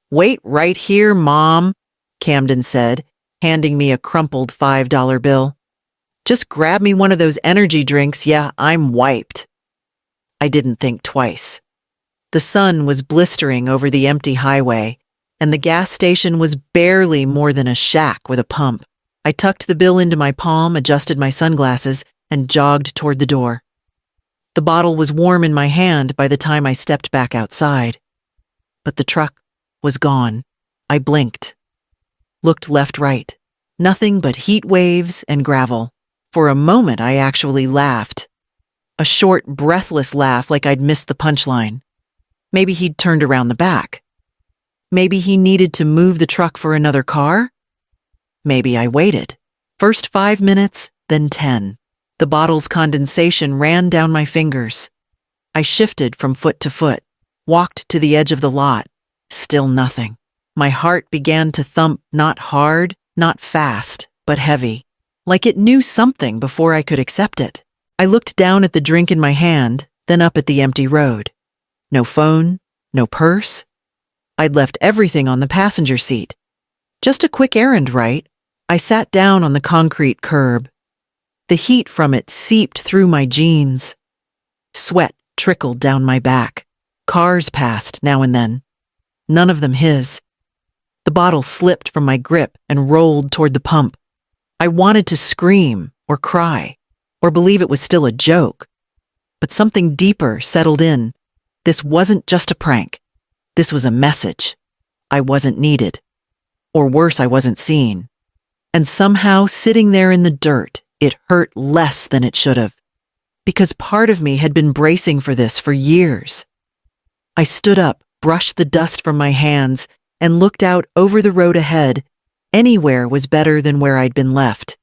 "Wait right here, Mom," Camden said, handing me a crumpled $5 bill. "Just grab me one of those energy drinks. Yeah, I'm wiped." I didn't think twice. The sun was blistering over the empty highway, and the gas station was barely more than a shack with a pump. I tucked the bill into my palm, adjusted my sunglasses, and jogged toward the door. The bottle was warm in my hand by the time I stepped back outside. But the truck was gone. I blinked. Looked left-right. Nothing but heat waves and gravel. For a moment, I actually laughed. A short, breathless laugh like I'd missed the punchline. Maybe he'd turned around the back. Maybe he needed to move the truck for another car? Maybe I waited. First 5 minutes, then 10. The bottle's condensation ran down my fingers. I shifted from foot to foot, walked to the edge of the lot. Still nothing. My heart began to thump, not hard, not fast, but heavy, like it knew something before I could accept it. I looked down at the drink in my hand, then up at the empty road. No phone, no purse. I'd left everything on the passenger seat. Just a quick errand, right? I sat down on the concrete curb. The heat from it seeped through my jeans. Sweat trickled down my back. Cars passed now and then. None of them his. The bottle slipped from my grip and rolled toward the pump. I wanted to scream or cry or believe it was still a joke. But something deeper settled in. This wasn't just a prank. This was a message. I wasn't needed. Or worse, I wasn't seen. And somehow, sitting there in the dirt, it hurt less than it should have. Because part of me had been bracing for this for years. I stood up, brushed the dust from my hands, and looked out over the road ahead. Anywhere was better than where I'd been left.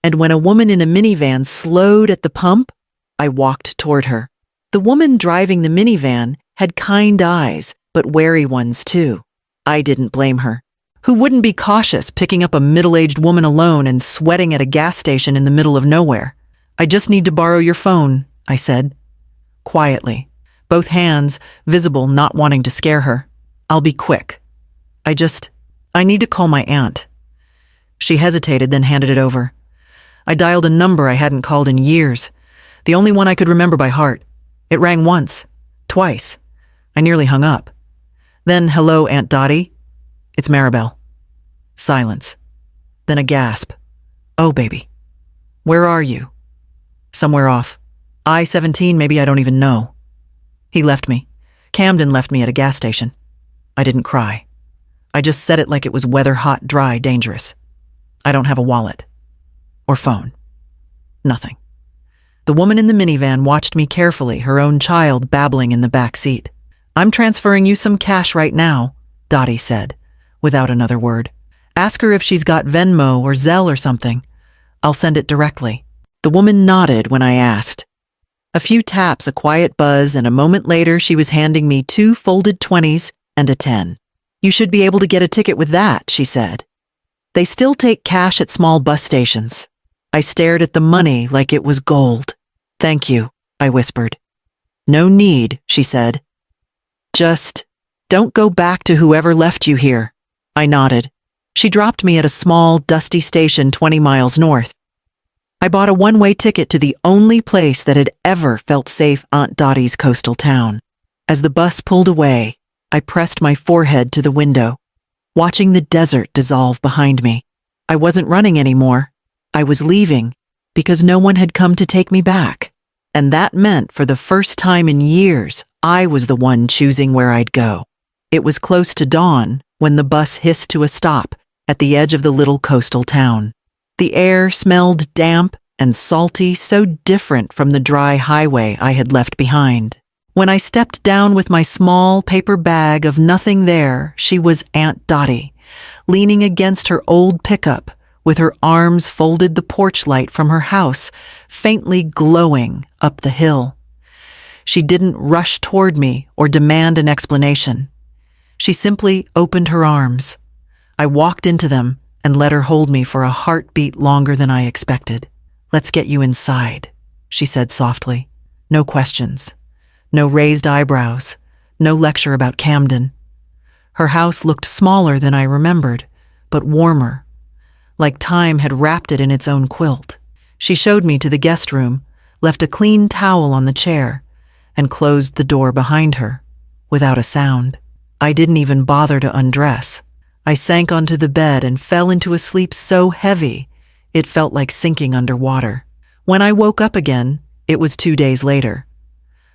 And when a woman in a minivan slowed at the pump, I walked toward her. The woman driving the minivan had kind eyes, but wary ones too. I didn't blame her. Who wouldn't be cautious picking up a middle-aged woman alone and sweating at a gas station in the middle of nowhere? "I just need to borrow your phone," I said. Quietly, both hands visible, not wanting to scare her. "I'll be quick. I need to call my aunt." She hesitated, then handed it over. I dialed a number I hadn't called in years, the only one I could remember by heart. It rang once, twice. I nearly hung up. Then, "Hello, Aunt Dottie. It's Maribel." Silence. Then a gasp. "Oh, baby. Where are you?" "Somewhere off. I-17, maybe, I don't even know." He left me. Camden left me at a gas station. I didn't cry. I just said it like it was weather, hot, dry, dangerous. I don't have a wallet. Or phone. Nothing. The woman in the minivan watched me carefully, her own child babbling in the back seat. "I'm transferring you some cash right now," Dottie said, without another word. "Ask her if she's got Venmo or Zelle or something. I'll send it directly." The woman nodded when I asked. A few taps, a quiet buzz, and a moment later she was handing me 2 folded 20s and a 10. "You should be able to get a ticket with that," she said. "They still take cash at small bus stations." I stared at the money like it was gold. "Thank you," I whispered. "No need," she said. "Just don't go back to whoever left you here." I nodded. She dropped me at a small, dusty station 20 miles north. I bought a one-way ticket to the only place that had ever felt safe, Aunt Dottie's coastal town. As the bus pulled away, I pressed my forehead to the window, watching the desert dissolve behind me. I wasn't running anymore. I was leaving because no one had come to take me back. And that meant for the first time in years, I was the one choosing where I'd go. It was close to dawn when the bus hissed to a stop at the edge of the little coastal town. The air smelled damp and salty, so different from the dry highway I had left behind. When I stepped down with my small paper bag of nothing there, she was Aunt Dottie, leaning against her old pickup, with her arms folded, the porch light from her house faintly glowing up the hill. She didn't rush toward me or demand an explanation. She simply opened her arms. I walked into them and let her hold me for a heartbeat longer than I expected. "Let's get you inside," she said softly. No questions. No raised eyebrows. No lecture about Camden. Her house looked smaller than I remembered, but warmer, like time had wrapped it in its own quilt. She showed me to the guest room, left a clean towel on the chair, and closed the door behind her, without a sound. I didn't even bother to undress. I sank onto the bed and fell into a sleep so heavy, it felt like sinking underwater. When I woke up again, it was 2 days later.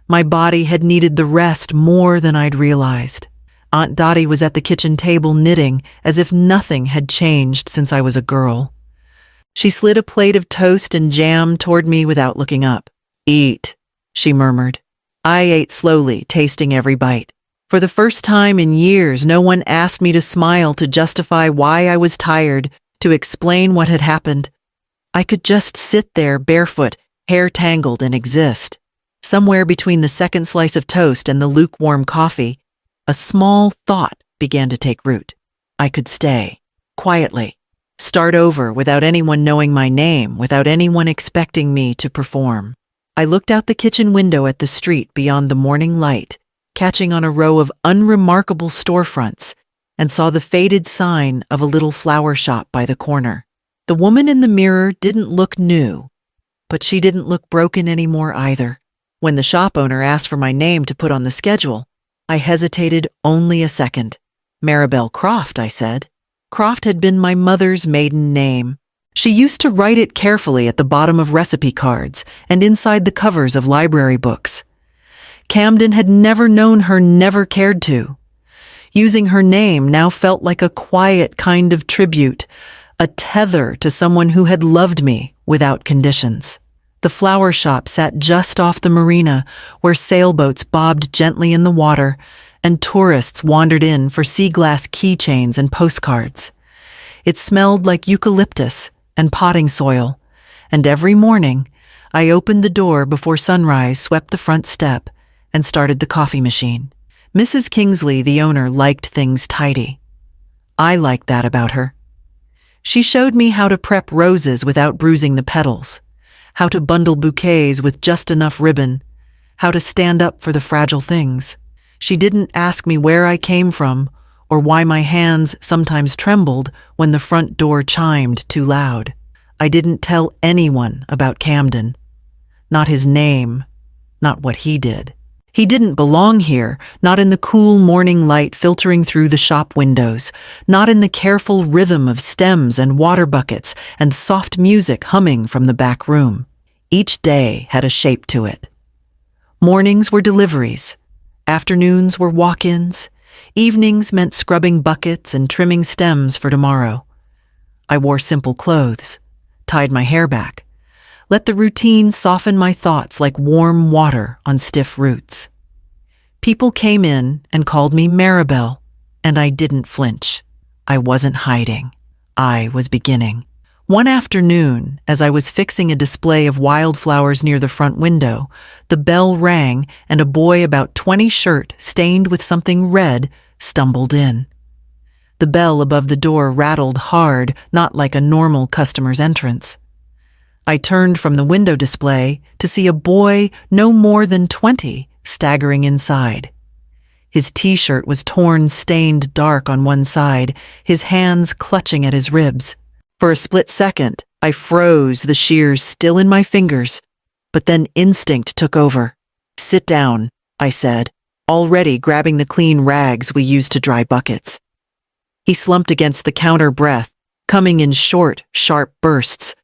My body had needed the rest more than I'd realized. Aunt Dottie was at the kitchen table knitting as if nothing had changed since I was a girl. She slid a plate of toast and jam toward me without looking up. "Eat," she murmured. I ate slowly, tasting every bite. For the first time in years, no one asked me to smile to justify why I was tired, to explain what had happened. I could just sit there barefoot, hair tangled, and exist. Somewhere between the second slice of toast and the lukewarm coffee, a small thought began to take root. I could stay, quietly, start over without anyone knowing my name, without anyone expecting me to perform. I looked out the kitchen window at the street beyond the morning light, catching on a row of unremarkable storefronts, and saw the faded sign of a little flower shop by the corner. The woman in the mirror didn't look new, but she didn't look broken anymore either. When the shop owner asked for my name to put on the schedule, I hesitated only a second. Maribel Croft, I said. Croft had been my mother's maiden name. She used to write it carefully at the bottom of recipe cards and inside the covers of library books. Camden had never known her, never cared to. Using her name now felt like a quiet kind of tribute, a tether to someone who had loved me without conditions. The flower shop sat just off the marina, where sailboats bobbed gently in the water and tourists wandered in for sea glass keychains and postcards. It smelled like eucalyptus and potting soil, and every morning I opened the door before sunrise, swept the front step, and started the coffee machine. Mrs. Kingsley, the owner, liked things tidy. I liked that about her. She showed me how to prep roses without bruising the petals, how to bundle bouquets with just enough ribbon, how to stand up for the fragile things. She didn't ask me where I came from or why my hands sometimes trembled when the front door chimed too loud. I didn't tell anyone about Camden. Not his name, not what he did. He didn't belong here, not in the cool morning light filtering through the shop windows, not in the careful rhythm of stems and water buckets and soft music humming from the back room. Each day had a shape to it. Mornings were deliveries. Afternoons were walk-ins. Evenings meant scrubbing buckets and trimming stems for tomorrow. I wore simple clothes, tied my hair back, let the routine soften my thoughts like warm water on stiff roots. People came in and called me Maribel, and I didn't flinch. I wasn't hiding. I was beginning. One afternoon, as I was fixing a display of wildflowers near the front window, the bell rang and a boy about 20, shirt stained with something red, stumbled in. The bell above the door rattled hard, not like a normal customer's entrance. I turned from the window display to see a boy no more than 20 staggering inside. His t-shirt was torn, stained dark on one side, his hands clutching at his ribs. For a split second, I froze, the shears still in my fingers, but then instinct took over. "Sit down," I said, already grabbing the clean rags we used to dry buckets. He slumped against the counter, breath coming in short, sharp bursts.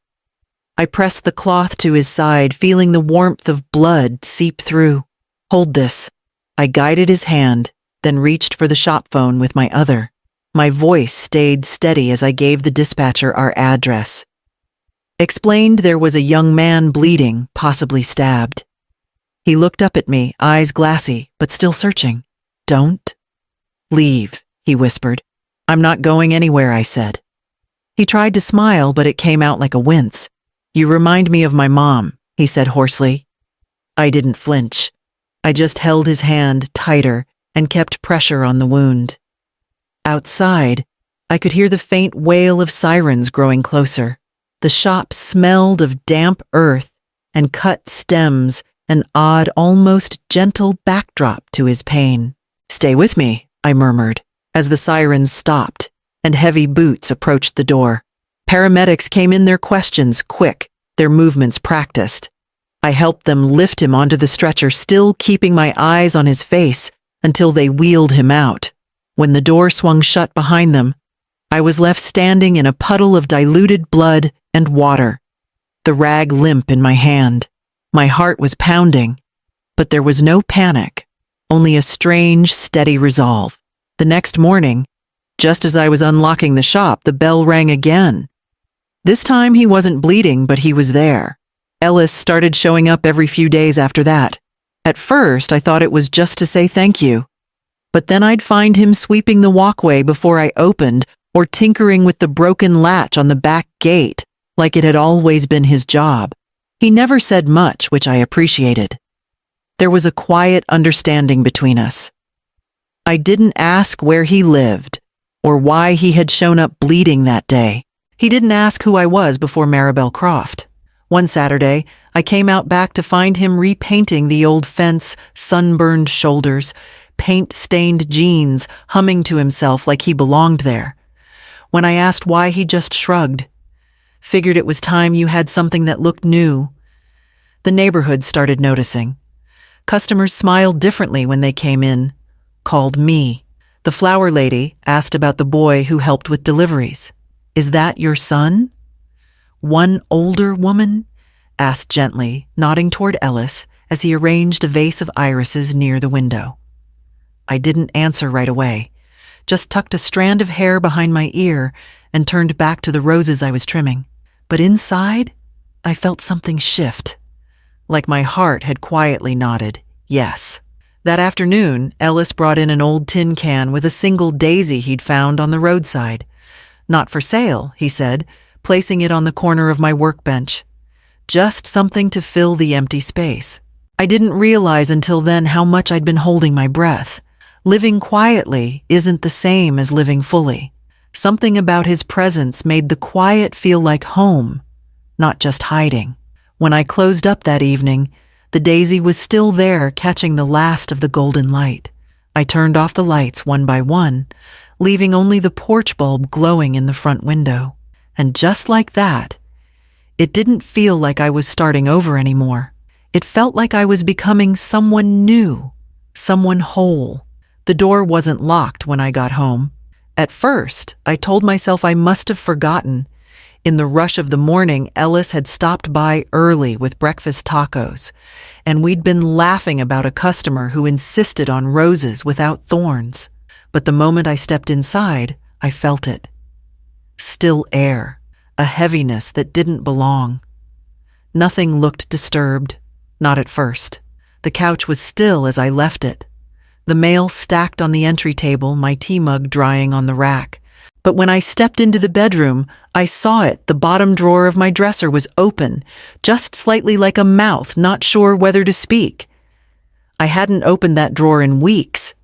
I pressed the cloth to his side, feeling the warmth of blood seep through. "Hold this." I guided his hand, then reached for the shop phone with my other. My voice stayed steady as I gave the dispatcher our address. Explained there was a young man bleeding, possibly stabbed. He looked up at me, eyes glassy, but still searching. "Don't leave," he whispered. "I'm not going anywhere," I said. He tried to smile, but it came out like a wince. "You remind me of my mom," he said hoarsely. I didn't flinch. I just held his hand tighter and kept pressure on the wound. Outside, I could hear the faint wail of sirens growing closer. The shop smelled of damp earth and cut stems, an odd, almost gentle backdrop to his pain. "Stay with me," I murmured. as the sirens stopped and heavy boots approached the door. Paramedics came in, their questions quick, their movements practiced. I helped them lift him onto the stretcher, still keeping my eyes on his face until they wheeled him out. When the door swung shut behind them, I was left standing in a puddle of diluted blood and water, the rag limp in my hand. My heart was pounding, but there was no panic, only a strange, steady resolve. The next morning, just as I was unlocking the shop, the bell rang again. This time he wasn't bleeding, but he was there. Ellis started showing up every few days after that. At first, I thought it was just to say thank you. But then I'd find him sweeping the walkway before I opened, or tinkering with the broken latch on the back gate, like it had always been his job. He never said much, which I appreciated. There was a quiet understanding between us. I didn't ask where he lived, or why he had shown up bleeding that day. He didn't ask who I was before Maribel Croft. One Saturday, I came out back to find him repainting the old fence, sunburned shoulders, paint-stained jeans, humming to himself like he belonged there. When I asked why, he just shrugged. Figured it was time you had something that looked new. The neighborhood started noticing. Customers smiled differently when they came in, called me. The flower lady asked about the boy who helped with deliveries. "Is that your son?" One older woman asked gently, nodding toward Ellis as he arranged a vase of irises near the window. I didn't answer right away, just tucked a strand of hair behind my ear and turned back to the roses I was trimming. But inside, I felt something shift, like my heart had quietly nodded, yes. That afternoon, Ellis brought in an old tin can with a single daisy he'd found on the roadside. "Not for sale," he said, placing it on the corner of my workbench. Just something to fill the empty space. I didn't realize until then how much I'd been holding my breath. Living quietly isn't the same as living fully. Something about his presence made the quiet feel like home, not just hiding. When I closed up that evening, the daisy was still there, catching the last of the golden light. I turned off the lights one by one, leaving only the porch bulb glowing in the front window. And just like that, it didn't feel like I was starting over anymore. It felt like I was becoming someone new, someone whole. The door wasn't locked when I got home. At first, I told myself I must have forgotten. In the rush of the morning, Ellis had stopped by early with breakfast tacos, and we'd been laughing about a customer who insisted on roses without thorns. But the moment I stepped inside, I felt it. Still air, a heaviness that didn't belong. Nothing looked disturbed, not at first. The couch was still as I left it. The mail stacked on the entry table, my tea mug drying on the rack. But when I stepped into the bedroom, I saw it. The bottom drawer of my dresser was open, just slightly like a mouth, not sure whether to speak. I hadn't opened that drawer in weeks.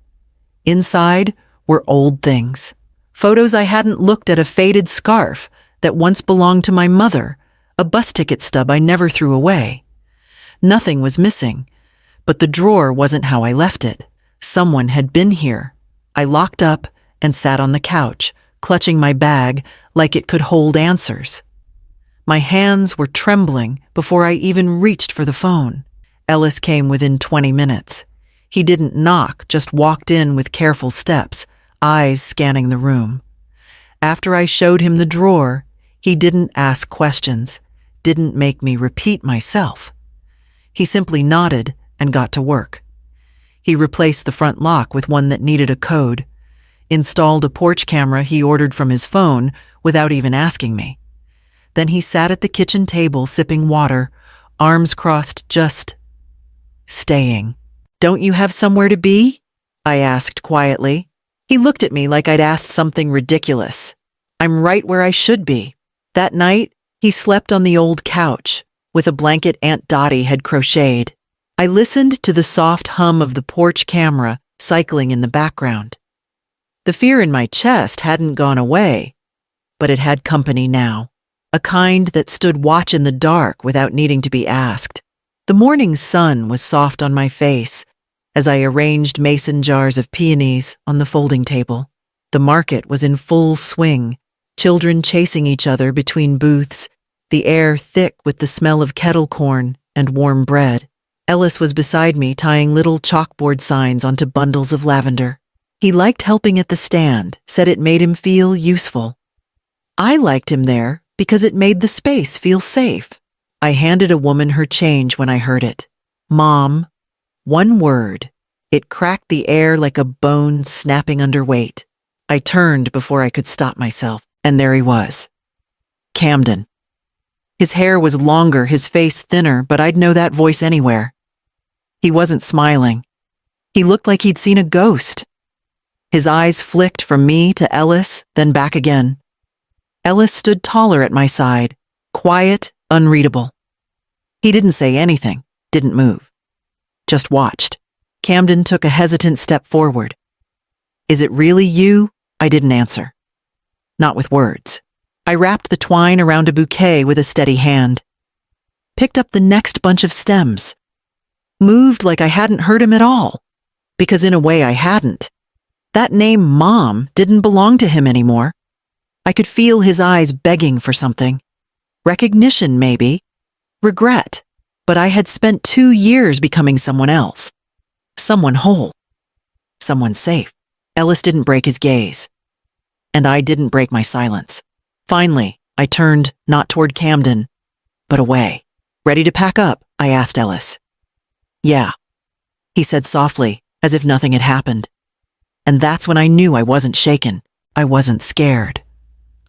Inside were old things. Photos I hadn't looked at, a faded scarf that once belonged to my mother, a bus ticket stub I never threw away. Nothing was missing, but the drawer wasn't how I left it. Someone had been here. I locked up and sat on the couch, clutching my bag like it could hold answers. My hands were trembling before I even reached for the phone. Ellis came within 20 minutes. He didn't knock, just walked in with careful steps, eyes scanning the room. After I showed him the drawer, he didn't ask questions, didn't make me repeat myself. He simply nodded and got to work. He replaced the front lock with one that needed a code, installed a porch camera he ordered from his phone without even asking me. Then he sat at the kitchen table sipping water, arms crossed, just staying. "Don't you have somewhere to be?" I asked quietly. He looked at me like I'd asked something ridiculous. "I'm right where I should be." That night, he slept on the old couch with a blanket Aunt Dottie had crocheted. I listened to the soft hum of the porch camera cycling in the background. The fear in my chest hadn't gone away, but it had company now, a kind that stood watch in the dark without needing to be asked. The morning sun was soft on my face as I arranged mason jars of peonies on the folding table. The market was in full swing, children chasing each other between booths, the air thick with the smell of kettle corn and warm bread. Ellis was beside me tying little chalkboard signs onto bundles of lavender. He liked helping at the stand, said it made him feel useful. I liked him there because it made the space feel safe. I handed a woman her change when I heard it. Mom. One word. It cracked the air like a bone snapping under weight. I turned before I could stop myself, and there he was. Camden. His hair was longer, his face thinner, but I'd know that voice anywhere. He wasn't smiling. He looked like he'd seen a ghost. His eyes flicked from me to Ellis, then back again. Ellis stood taller at my side, quiet, unreadable. He didn't say anything, didn't move. Just watched. Camden took a hesitant step forward. Is it really you? I didn't answer. Not with words. I wrapped the twine around a bouquet with a steady hand. Picked up the next bunch of stems. Moved like I hadn't heard him at all. Because in a way I hadn't. That name Mom didn't belong to him anymore. I could feel his eyes begging for something. Recognition, maybe. Regret. But I had spent 2 years becoming someone else. Someone whole. Someone safe. Ellis didn't break his gaze. And I didn't break my silence. Finally, I turned not toward Camden, but away. Ready to pack up? I asked Ellis. Yeah, he said softly, as if nothing had happened. And that's when I knew I wasn't shaken. I wasn't scared.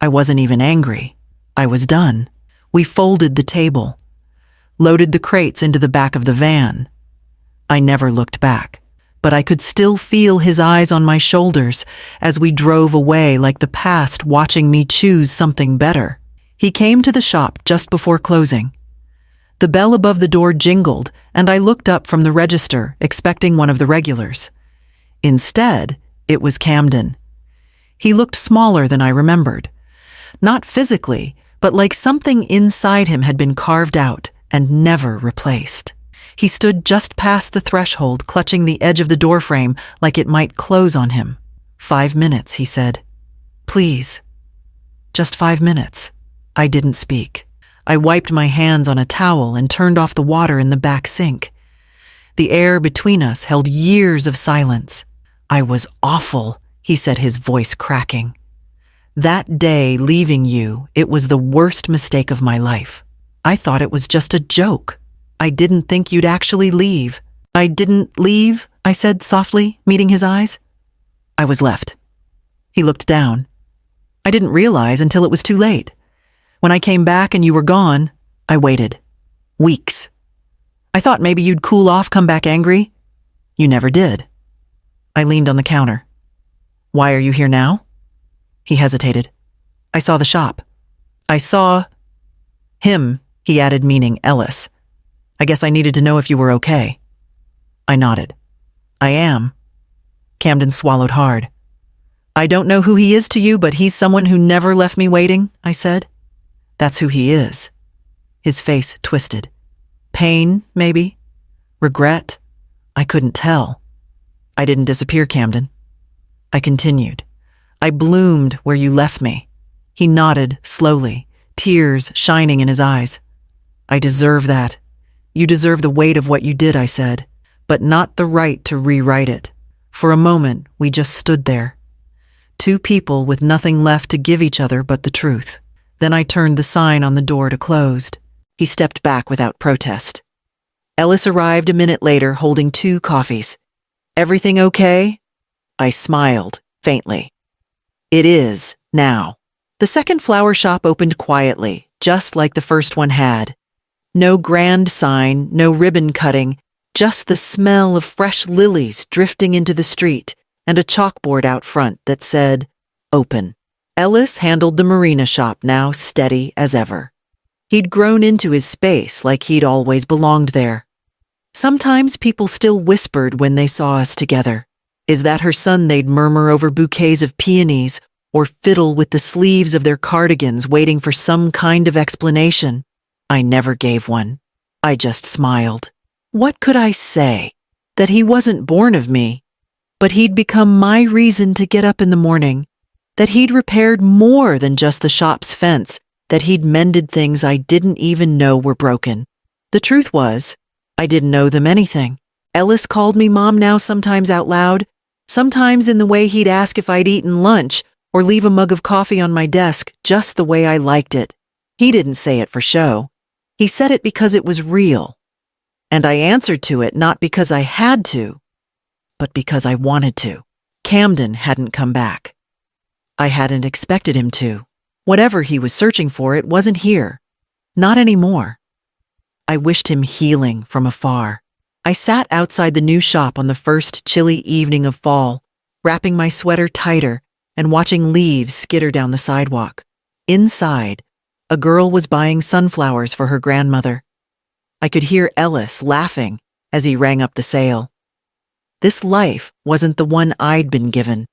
I wasn't even angry. I was done. We folded the table, loaded the crates into the back of the van. I never looked back, but I could still feel his eyes on my shoulders as we drove away like the past watching me choose something better. He came to the shop just before closing. The bell above the door jingled, and I looked up from the register, expecting one of the regulars. Instead, it was Camden. He looked smaller than I remembered. Not physically, but like something inside him had been carved out and never replaced. He stood just past the threshold, clutching the edge of the doorframe like it might close on him. 5 minutes, he said. Please. Just 5 minutes. I didn't speak. I wiped my hands on a towel and turned off the water in the back sink. The air between us held years of silence. I was awful, he said, his voice cracking. That day leaving you, it was the worst mistake of my life. I thought it was just a joke. I didn't think you'd actually leave. I didn't leave, I said softly, meeting his eyes. I was left. He looked down. I didn't realize until it was too late. When I came back and you were gone, I waited. Weeks. I thought maybe you'd cool off, come back angry. You never did. I leaned on the counter. Why are you here now? He hesitated. I saw the shop. I saw him, he added, meaning Ellis. I guess I needed to know if you were okay. I nodded. I am. Camden swallowed hard. I don't know who he is to you, but he's someone who never left me waiting, I said. That's who he is. His face twisted. Pain, maybe? Regret? I couldn't tell. I didn't disappear, Camden. I continued. I bloomed where you left me. He nodded slowly, tears shining in his eyes. I deserve that. You deserve the weight of what you did, I said, but not the right to rewrite it. For a moment, we just stood there. Two people with nothing left to give each other but the truth. Then I turned the sign on the door to closed. He stepped back without protest. Ellis arrived a minute later holding 2 coffees. Everything okay? I smiled, faintly. It is, now. The second flower shop opened quietly, just like the first one had. No grand sign, no ribbon cutting, just the smell of fresh lilies drifting into the street and a chalkboard out front that said, Open. Ellis handled the marina shop, now steady as ever. He'd grown into his space like he'd always belonged there. Sometimes people still whispered when they saw us together. Is that her son, they'd murmur over bouquets of peonies or fiddle with the sleeves of their cardigans waiting for some kind of explanation. I never gave one. I just smiled. What could I say? That he wasn't born of me, but he'd become my reason to get up in the morning, that he'd repaired more than just the shop's fence, that he'd mended things I didn't even know were broken. The truth was, I didn't owe them anything. Ellis called me Mom now sometimes out loud, sometimes in the way he'd ask if I'd eaten lunch or leave a mug of coffee on my desk just the way I liked it. He didn't say it for show. He said it because it was real. And I answered to it not because I had to, but because I wanted to. Camden hadn't come back. I hadn't expected him to. Whatever he was searching for, it wasn't here. Not anymore. I wished him healing from afar. I sat outside the new shop on the first chilly evening of fall, wrapping my sweater tighter and watching leaves skitter down the sidewalk. Inside, a girl was buying sunflowers for her grandmother. I could hear Ellis laughing as he rang up the sale. This life wasn't the one I'd been given.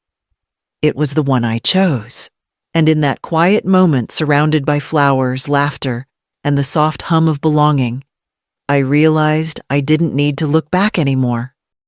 It was the one I chose. And in that quiet moment, surrounded by flowers, laughter, and the soft hum of belonging, I realized I didn't need to look back anymore.